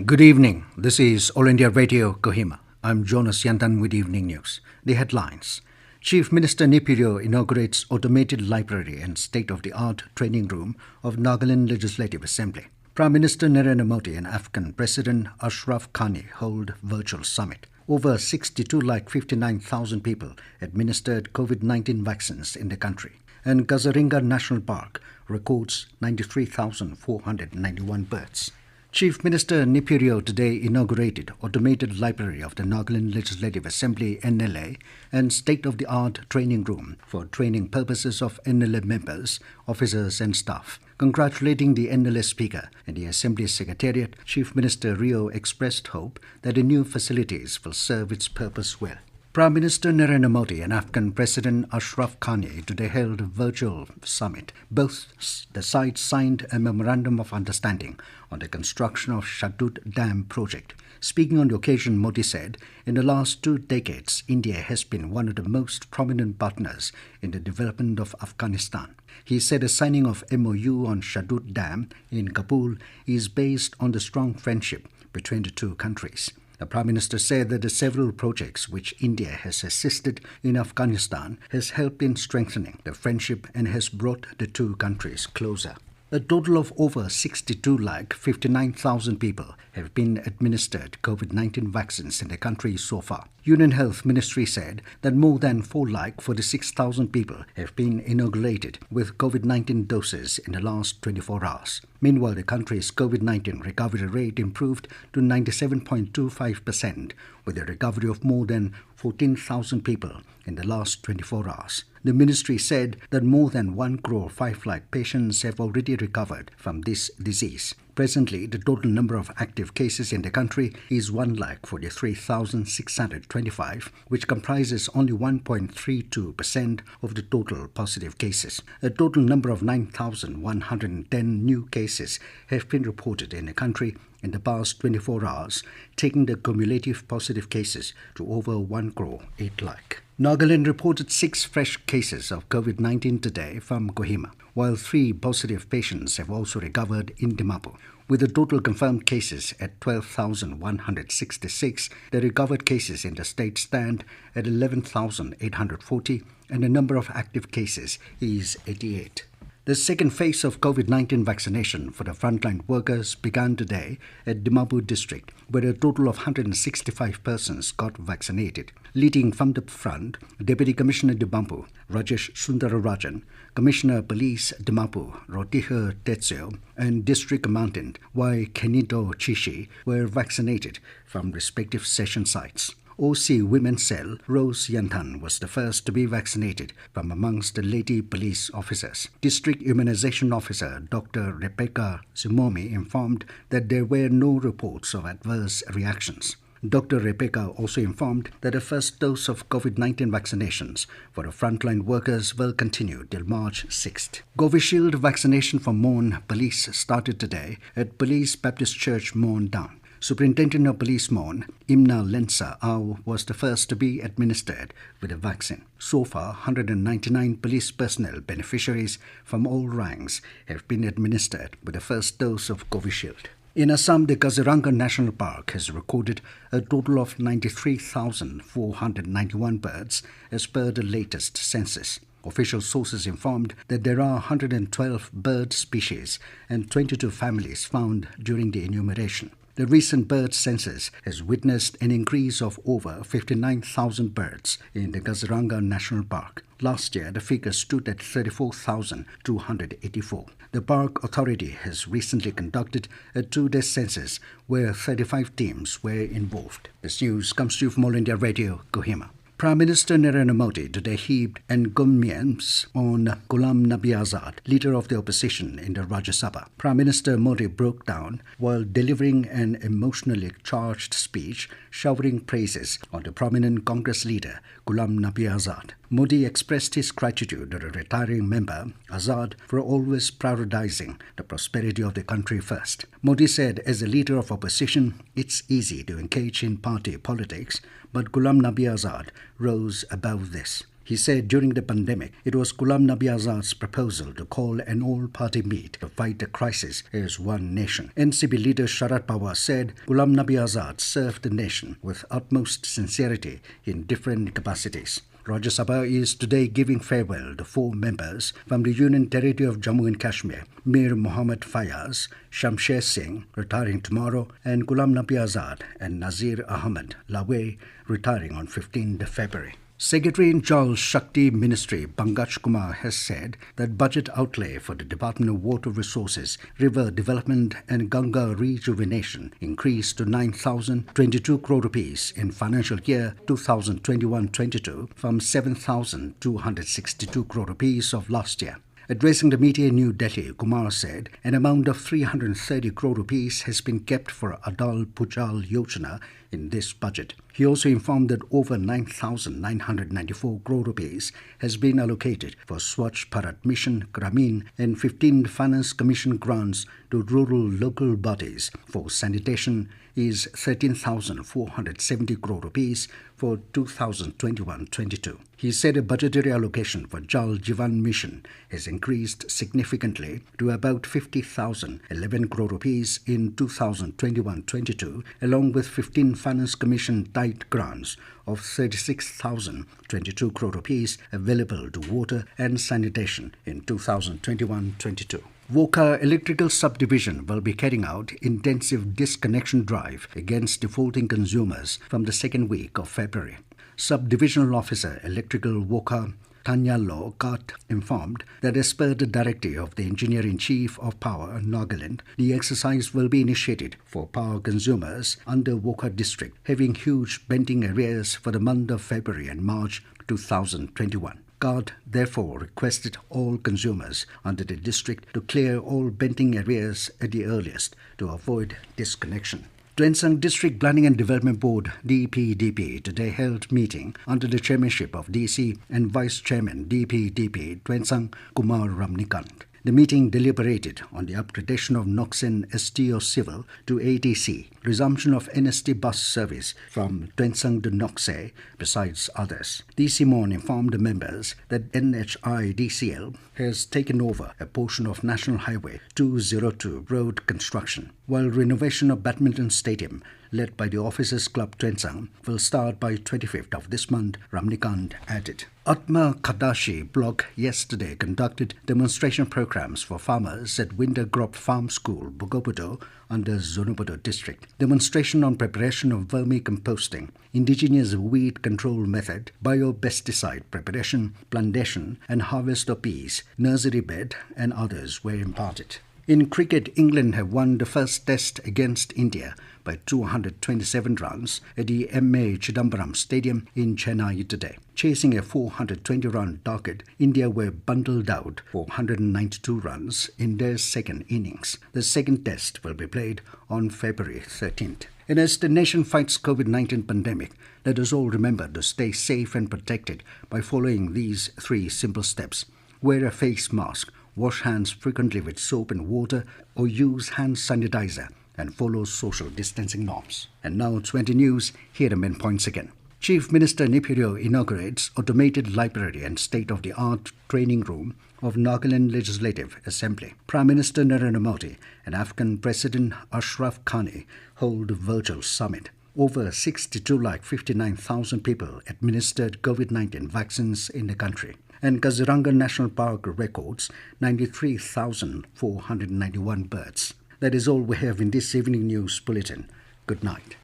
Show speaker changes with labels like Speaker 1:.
Speaker 1: Good evening. This is All India Radio, Kohima. I'm Jonas Yantan with Evening News. The headlines. Chief Minister Nepido inaugurates automated library and state-of-the-art training room of Nagaland Legislative Assembly. Prime Minister Narendra Modi and Afghan President Ashraf Ghani hold virtual summit. Over 62,59,000 people administered COVID-19 vaccines in the country. And Kaziranga National Park records 93,491 birds. Chief Minister Nepido today inaugurated automated library of the Nagaland Legislative Assembly NLA and state-of-the-art training room for training purposes of NLA members, officers and staff. Congratulating the NLA Speaker and the Assembly Secretariat, Chief Minister Rio expressed hope that the new facilities will serve its purpose well. Prime Minister Narendra Modi and Afghan President Ashraf Ghani today held a virtual summit. Both the sides signed a memorandum of understanding on the construction of Shahdood Dam project. Speaking on the occasion, Modi said, in the last 2 decades, India has been one of the most prominent partners in the development of Afghanistan. He said the signing of MOU on Shahdood Dam in Kabul is based on the strong friendship between the two countries. The Prime Minister said that the several projects which India has assisted in Afghanistan has helped in strengthening the friendship and has brought the two countries closer. A total of over 62,59,000 people have been administered COVID-19 vaccines in the country so far. Union Health Ministry said that more than 4,46,000 people have been inoculated with COVID-19 doses in the last 24 hours. Meanwhile, the country's COVID-19 recovery rate improved to 97.25%, with a recovery of more than 14,000 people in the last 24 hours. The ministry said that more than 1.5 crore patients have already recovered from this disease. Presently, the total number of active cases in the country is 1,43,625, which comprises only 1.32% of the total positive cases. A total number of 9,110 new cases have been reported in the country in the past 24 hours, taking the cumulative positive cases to over 1.8 crore. Nagaland reported 6 fresh cases of COVID-19 today from Kohima, while 3 positive patients have also recovered in Dimapur. With the total confirmed cases at 12,166, the recovered cases in the state stand at 11,840 and the number of active cases is 88. The second phase of COVID-19 vaccination for the frontline workers began today at Dimapur district, where a total of 165 persons got vaccinated. Leading from the front, Deputy Commissioner Dimapur, Rajesh Sundararajan, Commissioner Police Dimapur, Rotiher Tetseo, and District Commandant Y. Kenito Chishi were vaccinated from respective session sites. OC Women's Cell Rose Yantan was the first to be vaccinated from amongst the lady police officers. District Immunization Officer Dr. Rebecca Zumomi informed that there were no reports of adverse reactions. Dr. Rebecca also informed that the first dose of COVID-19 vaccinations for the frontline workers will continue till March 6th. Covishield vaccination for Mon Police started today at Police Baptist Church, Mon Down. Superintendent of Police Mon, Imna Lensa Au, was the first to be administered with the vaccine. So far, 199 police personnel beneficiaries from all ranks have been administered with the first dose of Covishield. In Assam, the Kaziranga National Park has recorded a total of 93,491 birds as per the latest census. Official sources informed that there are 112 bird species and 22 families found during the enumeration. The recent bird census has witnessed an increase of over 59,000 birds in the Kaziranga National Park. Last year, the figure stood at 34,284. The park authority has recently conducted a 2-day census where 35 teams were involved. This news comes to you from All India Radio, Kohima. Prime Minister Narendra Modi today heaped encomiums on Ghulam Nabi Azad, leader of the opposition in the Rajya Sabha. Prime Minister Modi broke down while delivering an emotionally charged speech, showering praises on the prominent Congress leader Ghulam Nabi Azad. Modi expressed his gratitude to the retiring member, Azad, for always prioritizing the prosperity of the country first. Modi said, as a leader of opposition, it's easy to engage in party politics, but Ghulam Nabi Azad rose above this. He said during the pandemic, it was Ghulam Nabi Azad's proposal to call an all-party meet to fight the crisis as one nation. NCP leader Sharad Pawar said Ghulam Nabi Azad served the nation with utmost sincerity in different capacities. Rajya Sabha is today giving farewell to 4 members from the Union Territory of Jammu and Kashmir: Mir Mohammad Fayaz, Shamsher Singh, retiring tomorrow, and Ghulam Nabi Azad and Nazir Ahmed Lawe, retiring on 15th February. Secretary in Jal Shakti Ministry Pankaj Kumar has said that budget outlay for the Department of Water Resources, River Development and Ganga Rejuvenation increased to 9,022 crore rupees in financial year 2021-22 from 7,262 crore rupees of last year. Addressing the media in New Delhi, Kumar said an amount of 330 crore rupees has been kept for Adal Bhujal Yojana in this budget. He also informed that over 9,994 crore rupees has been allocated for Swachh Bharat Mission, Grameen and 15 Finance Commission grants to rural local bodies for sanitation is 13,470 crore rupees for 2021-22. He said a budgetary allocation for Jal Jeevan Mission has increased significantly to about 50,011 crore rupees in 2021-22, along with 15 Finance Commission tight grants of 36,022 crore rupees available to water and sanitation in 2021-22. Wokha Electrical Subdivision will be carrying out intensive disconnection drive against defaulting consumers from the second week of February. Subdivisional Officer Electrical Wokha Tanyalo Kat informed that as per the directive of the Engineer-in-Chief of Power, Nagaland, the exercise will be initiated for power consumers under Wokha district having huge bending arrears for the month of February and March 2021. Kat therefore requested all consumers under the district to clear all bending arrears at the earliest to avoid disconnection. Tuensang District Planning and Development Board DPDP today held meeting under the chairmanship of DC and Vice Chairman DPDP Tuensang Kumar Ramnikant. The meeting deliberated on the upgradation of Noxen STO Civil to ATC, resumption of NST bus service from Tuensang to Noxe, besides others. DC Mon informed the members that NHIDCL has taken over a portion of National Highway 202 road construction, while renovation of Badminton Stadium, led by the Officers Club Tuensang, will start by 25th of this month, Ramnikant added. Atma Kadashi block yesterday conducted demonstration programs for farmers at Wintergrop Farm School, Bogobudo, under Zonobudo district. Demonstration on preparation of vermicomposting, indigenous weed control method, biopesticide preparation, plantation and harvest of peas, nursery bed and others were imparted. In cricket, England have won the first test against India by 227 runs at the M.A. Chidambaram Stadium in Chennai today. Chasing a 420-run target, India were bundled out for 192 runs in their second innings. The second test will be played on February 13th. And as the nation fights COVID-19 pandemic, let us all remember to stay safe and protected by following these 3 simple steps. Wear a face mask, wash hands frequently with soap and water, or use hand sanitizer, and follow social distancing norms. And now 20 News, here are the main points again. Chief Minister Nepido inaugurates automated library and state-of-the-art training room of Nagaland Legislative Assembly. Prime Minister Narendra Modi and Afghan President Ashraf Ghani hold a virtual summit. Over 62,59,000 people administered COVID-19 vaccines in the country. And Kaziranga National Park records 93,491 birds. That is all we have in this evening news bulletin. Good night.